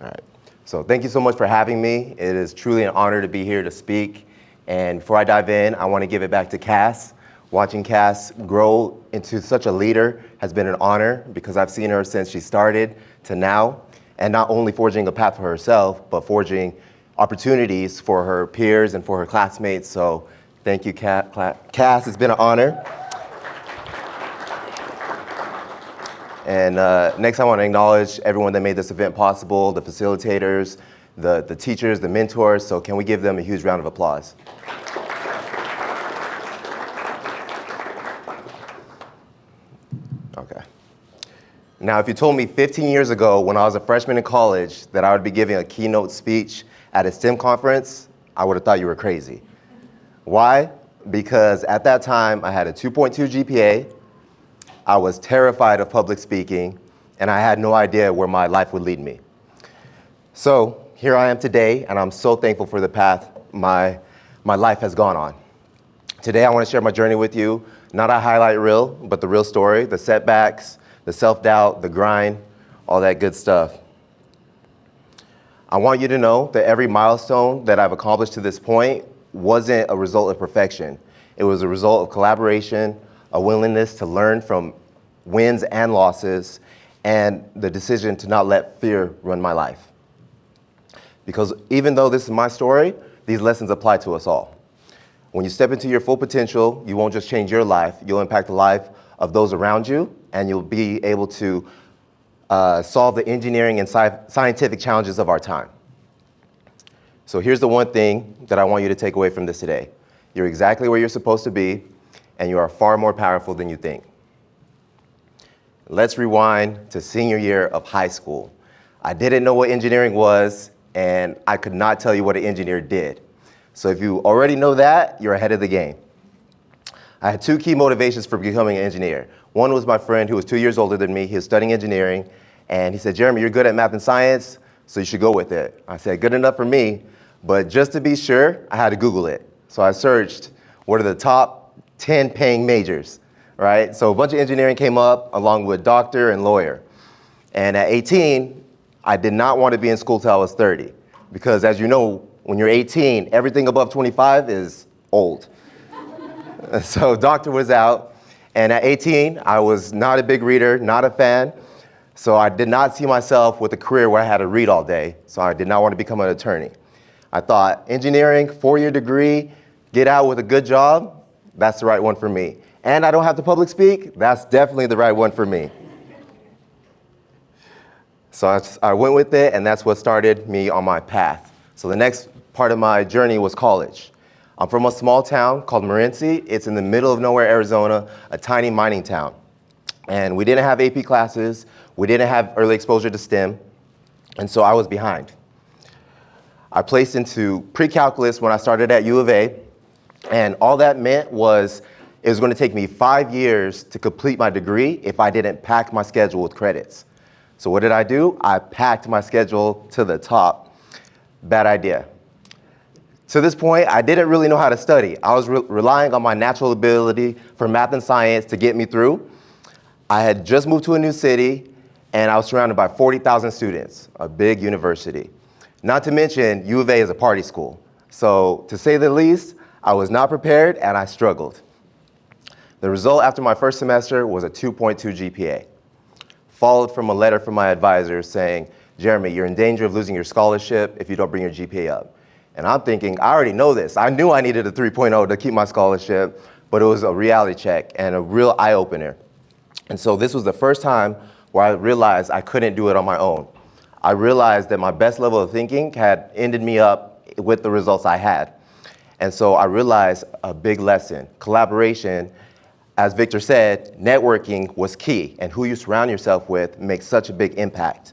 All right. So thank you so much for having me. It is truly an honor to be here to speak. And before I dive in, I want to give it back to Cass. Watching Cass grow into such a leader has been an honor because I've seen her since she started to now, and not only forging a path for herself, but forging opportunities for her peers and for her classmates. So thank you, Cass. It's been an honor. And next, I want to acknowledge everyone that made this event possible, the facilitators, the teachers, the mentors. So can we give them a huge round of applause? Okay. Now, if you told me 15 years ago when I was a freshman in college that I would be giving a keynote speech at a STEM conference, I would have thought you were crazy. Why? Because at that time, I had a 2.2 GPA, I was terrified of public speaking, and I had no idea where my life would lead me. So here I am today, and I'm so thankful for the path my life has gone on. Today, I want to share my journey with you, not a highlight reel, but the real story, the setbacks, the self-doubt, the grind, all that good stuff. I want you to know that every milestone that I've accomplished to this point wasn't a result of perfection. It was a result of collaboration, a willingness to learn from wins and losses, and the decision to not let fear run my life. Because even though this is my story, these lessons apply to us all. When you step into your full potential, you won't just change your life, you'll impact the life of those around you, and you'll be able to solve the engineering and scientific challenges of our time. So here's the one thing that I want you to take away from this today. You're exactly where you're supposed to be, and you are far more powerful than you think. Let's rewind to senior year of high school. I didn't know what engineering was, and I could not tell you what an engineer did. So if you already know that, you're ahead of the game. I had two key motivations for becoming an engineer. One was my friend who was 2 years older than me. He was studying engineering, and he said, Jeremy, you're good at math and science, so you should go with it. I said, good enough for me, but just to be sure, I had to Google it. So I searched, what are the top 10 paying majors, right? So a bunch of engineering came up along with doctor and lawyer. And at 18, I did not want to be in school till I was 30. Because as you know, when you're 18, everything above 25 is old. So doctor was out. And at 18, I was not a big reader, not a fan. So I did not see myself with a career where I had to read all day. So I did not want to become an attorney. I thought engineering, 4-year degree, get out with a good job, that's the right one for me. And I don't have to public speak, that's definitely the right one for me. So I went with it, and that's what started me on my path. So the next part of my journey was college. I'm from a small town called Morenci. It's in the middle of nowhere, Arizona, a tiny mining town. And we didn't have AP classes, we didn't have early exposure to STEM, and so I was behind. I placed into pre-calculus when I started at U of A, and all that meant was it was going to take me 5 years to complete my degree if I didn't pack my schedule with credits. So what did I do? I packed my schedule to the top. Bad idea. To this point, I didn't really know how to study. I was relying on my natural ability for math and science to get me through. I had just moved to a new city, and I was surrounded by 40,000 students, a big university. Not to mention, U of A is a party school. So to say the least, I was not prepared, and I struggled. The result after my first semester was a 2.2 GPA, followed from a letter from my advisor saying, Jeremy, you're in danger of losing your scholarship if you don't bring your GPA up. And I'm thinking, I already know this. I knew I needed a 3.0 to keep my scholarship, but it was a reality check and a real eye-opener. And so this was the first time where I realized I couldn't do it on my own. I realized that my best level of thinking had ended me up with the results I had. And so I realized a big lesson. Collaboration, as Victor said, networking was key, and who you surround yourself with makes such a big impact.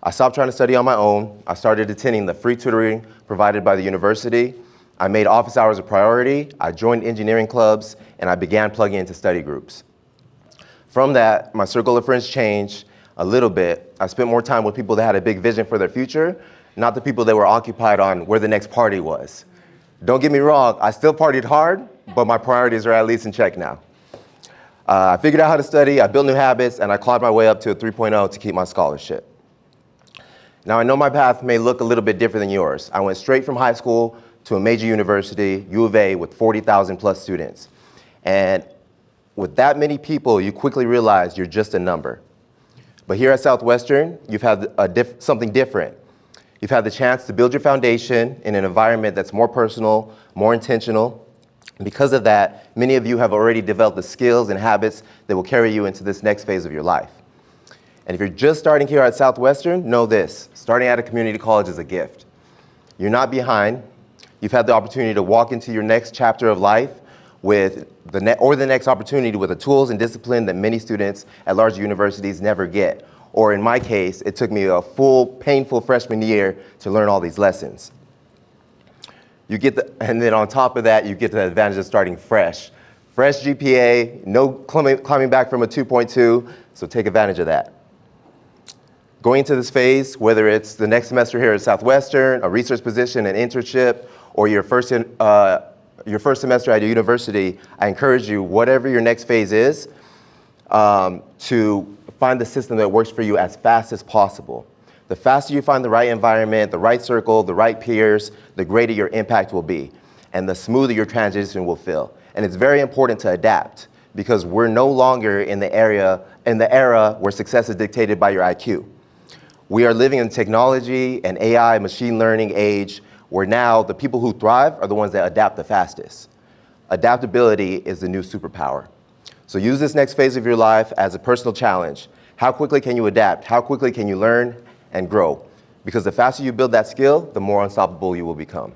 I stopped trying to study on my own. I started attending the free tutoring provided by the university. I made office hours a priority. I joined engineering clubs, and I began plugging into study groups. From that, my circle of friends changed a little bit. I spent more time with people that had a big vision for their future, not the people that were occupied on where the next party was. Don't get me wrong, I still partied hard, but my priorities are at least in check now. I figured out how to study, I built new habits, and I clawed my way up to a 3.0 to keep my scholarship. Now, I know my path may look a little bit different than yours. I went straight from high school to a major university, U of A, with 40,000 plus students. And with that many people, you quickly realize you're just a number. But here at Southwestern, you've had something different. You've had the chance to build your foundation in an environment that's more personal, more intentional. And because of that, many of you have already developed the skills and habits that will carry you into this next phase of your life. And if you're just starting here at Southwestern, know this: starting at a community college is a gift. You're not behind. You've had the opportunity to walk into your next chapter of life with the next opportunity with the tools and discipline that many students at large universities never get. Or in my case, it took me a full, painful freshman year to learn all these lessons. And then on top of that, you get the advantage of starting fresh. Fresh GPA, no climbing back from a 2.2, so take advantage of that. Going into this phase, whether it's the next semester here at Southwestern, a research position, an internship, or your first semester at a university, I encourage you, whatever your next phase is, to find the system that works for you as fast as possible. The faster you find the right environment, the right circle, the right peers, the greater your impact will be, and the smoother your transition will feel. And it's very important to adapt, because we're no longer in the era where success is dictated by your IQ. We are living in technology and AI, machine learning age, where now the people who thrive are the ones that adapt the fastest. Adaptability is the new superpower. So use this next phase of your life as a personal challenge. How quickly can you adapt? How quickly can you learn and grow? Because the faster you build that skill, the more unstoppable you will become.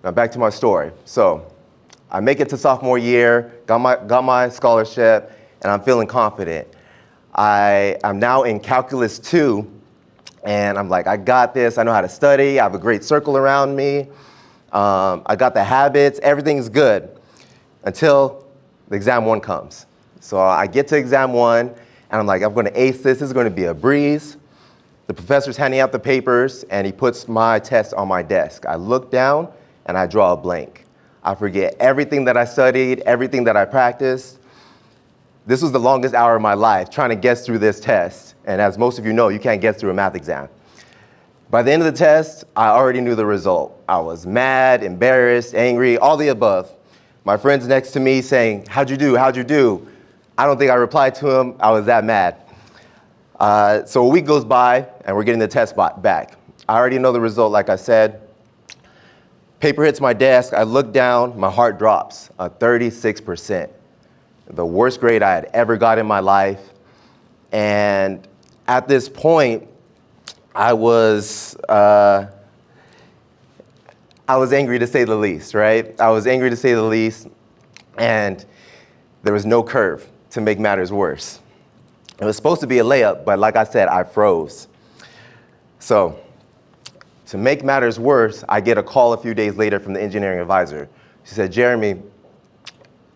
Now back to my story. So I make it to sophomore year, got my scholarship, and I'm feeling confident. I'm now in Calculus 2, and I'm like, I got this, I know how to study, I have a great circle around me, I got the habits, everything's good, until the exam 1 comes. So I get to exam 1, and I'm like, I'm gonna ace this is gonna be a breeze. The professor's handing out the papers, and he puts my test on my desk. I look down, and I draw a blank. I forget everything that I studied, everything that I practiced. This was the longest hour of my life, trying to guess through this test. And as most of you know, you can't guess through a math exam. By the end of the test, I already knew the result. I was mad, embarrassed, angry, all the above. My friend's next to me saying, how'd you do, how'd you do? I don't think I replied to him, I was that mad. So a week goes by, and we're getting the test back. I already know the result, like I said. Paper hits my desk, I look down, my heart drops, 36%. The worst grade I had ever got in my life. And at this point, I was angry to say the least, right? I was angry to say the least, and there was no curve to make matters worse. It was supposed to be a layup, but like I said, I froze. So to make matters worse, I get a call a few days later from the engineering advisor. She said, Jeremy,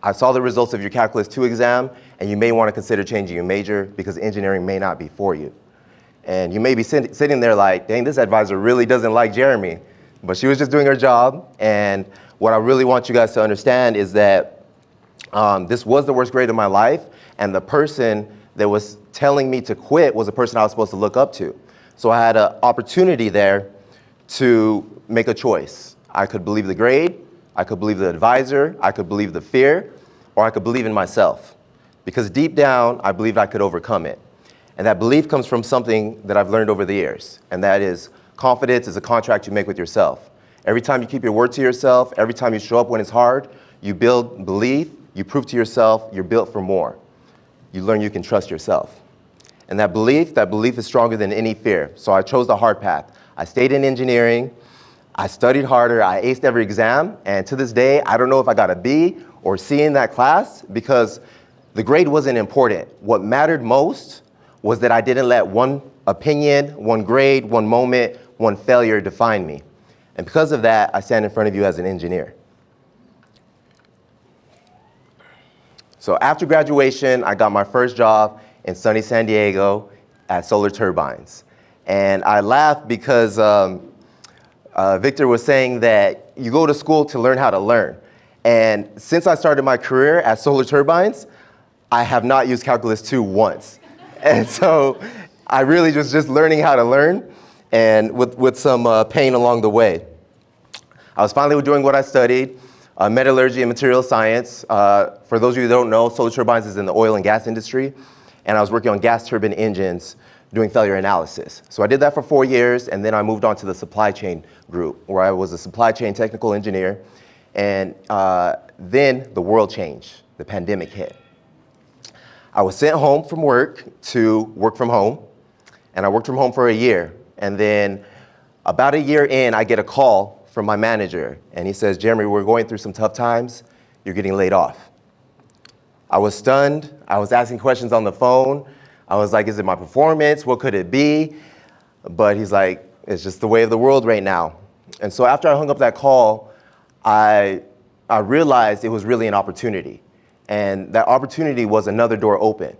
I saw the results of your Calculus 2 exam, and you may want to consider changing your major because engineering may not be for you. And you may be sitting there like, dang, this advisor really doesn't like Jeremy. But she was just doing her job, and what I really want you guys to understand is that this was the worst grade of my life, and the person that was telling me to quit was the person I was supposed to look up to. So I had an opportunity there to make a choice. I could believe the grade, I could believe the advisor, I could believe the fear, or I could believe in myself. Because deep down, I believed I could overcome it. And that belief comes from something that I've learned over the years, and that is confidence is a contract you make with yourself. Every time you keep your word to yourself, every time you show up when it's hard, you build belief, you prove to yourself you're built for more. You learn you can trust yourself. And that belief is stronger than any fear. So I chose the hard path. I stayed in engineering, I studied harder, I aced every exam, and to this day, I don't know if I got a B or C in that class because the grade wasn't important. What mattered most was that I didn't let one opinion, one grade, one moment, one failure define me. And because of that, I stand in front of you as an engineer. So after graduation, I got my first job in sunny San Diego at Solar Turbines. And I laughed because Victor was saying that you go to school to learn how to learn. And since I started my career at Solar Turbines, I have not used Calculus 2 once. And so I really was just learning how to learn, and with some pain along the way. I was finally doing what I studied, metallurgy and material science. For those of you who don't know, Solar Turbines is in the oil and gas industry, and I was working on gas turbine engines doing failure analysis. So I did that for 4 years, and then I moved on to the supply chain group, where I was a supply chain technical engineer, and then the world changed. The pandemic hit. I was sent home from work to work from home, and I worked from home for a year, and then about a year in, I get a call from my manager, and he says, Jeremy, we're going through some tough times. You're getting laid off. I was stunned. I was asking questions on the phone. I was like, is it my performance? What could it be? But he's like, it's just the way of the world right now. And so after I hung up that call, I realized it was really an opportunity. And that opportunity was another door open.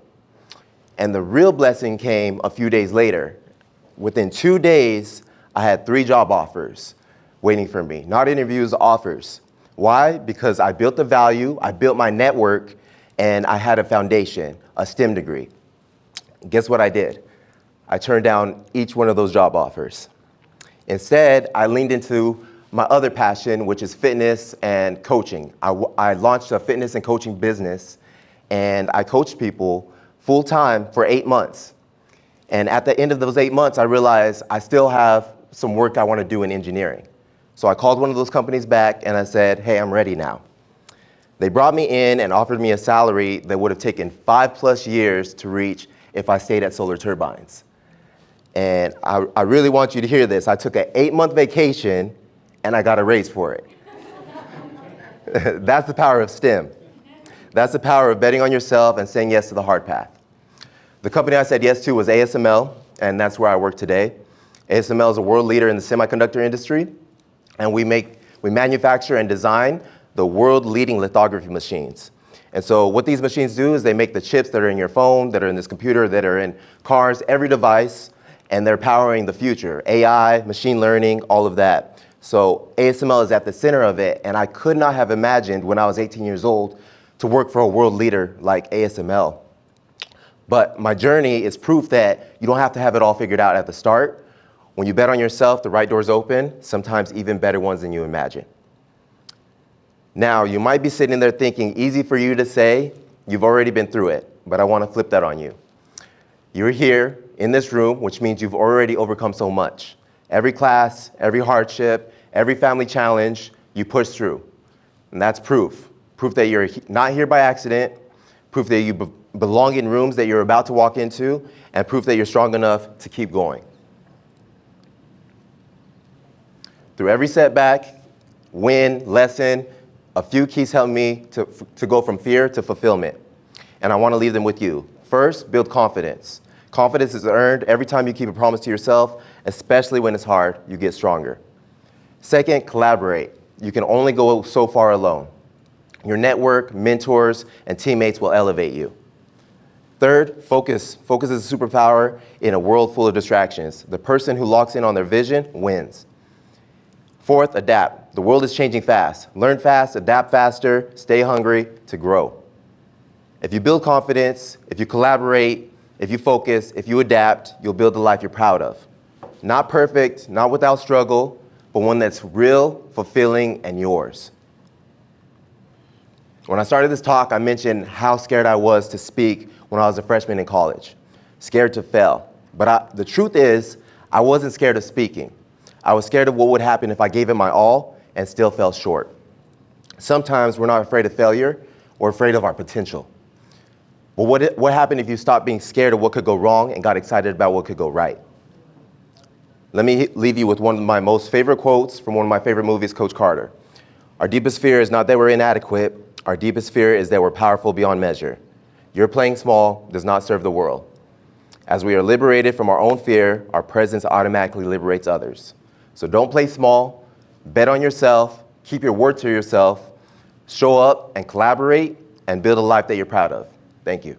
And the real blessing came a few days later. Within 2 days, I had 3 job offers waiting for me. Not interviews, offers. Why? Because I built the value, I built my network, and I had a foundation, a STEM degree. Guess what I did? I turned down each one of those job offers. Instead, I leaned into my other passion, which is fitness and coaching. I launched a fitness and coaching business, and I coached people full-time for 8 months. And at the end of those 8 months, I realized I still have some work I want to do in engineering. So I called one of those companies back and I said, hey, I'm ready now. They brought me in and offered me a salary that would have taken 5+ years to reach if I stayed at Solar Turbines. And I really want you to hear this. I took an 8-month vacation and I got a raise for it. That's the power of STEM. That's the power of betting on yourself and saying yes to the hard path. The company I said yes to was ASML, and that's where I work today. ASML is a world leader in the semiconductor industry, and we manufacture and design the world-leading lithography machines. And so what these machines do is they make the chips that are in your phone, that are in this computer, that are in cars, every device, and they're powering the future. AI, machine learning, all of that. So ASML is at the center of it, and I could not have imagined when I was 18 years old to work for a world leader like ASML. But my journey is proof that you don't have to have it all figured out at the start. When you bet on yourself, the right doors open, sometimes even better ones than you imagine. Now, you might be sitting there thinking, easy for you to say, you've already been through it, but I want to flip that on you. You're here in this room, which means you've already overcome so much. Every class, every hardship, every family challenge, you push through. And that's proof. Proof that you're not here by accident, proof that you belong in rooms that you're about to walk into, and proof that you're strong enough to keep going. Through every setback, win, lesson, a few keys help me to go from fear to fulfillment. And I want to leave them with you. First, build confidence. Confidence is earned every time you keep a promise to yourself, especially when it's hard, you get stronger. Second, collaborate. You can only go so far alone. Your network, mentors, and teammates will elevate you. Third, focus. Focus is a superpower in a world full of distractions. The person who locks in on their vision wins. Fourth, adapt. The world is changing fast. Learn fast, adapt faster, stay hungry to grow. If you build confidence, if you collaborate, if you focus, if you adapt, you'll build the life you're proud of. Not perfect, not without struggle, but one that's real, fulfilling, and yours. When I started this talk, I mentioned how scared I was to speak when I was a freshman in college. Scared to fail. But the truth is, I wasn't scared of speaking. I was scared of what would happen if I gave it my all and still fell short. Sometimes we're not afraid of failure, we're afraid of our potential. But what happened if you stopped being scared of what could go wrong and got excited about what could go right? Let me leave you with one of my most favorite quotes from one of my favorite movies, Coach Carter. Our deepest fear is not that we're inadequate, our deepest fear is that we're powerful beyond measure. Your playing small does not serve the world. As we are liberated from our own fear, our presence automatically liberates others. So don't play small, bet on yourself, keep your word to yourself, show up and collaborate, and build a life that you're proud of. Thank you.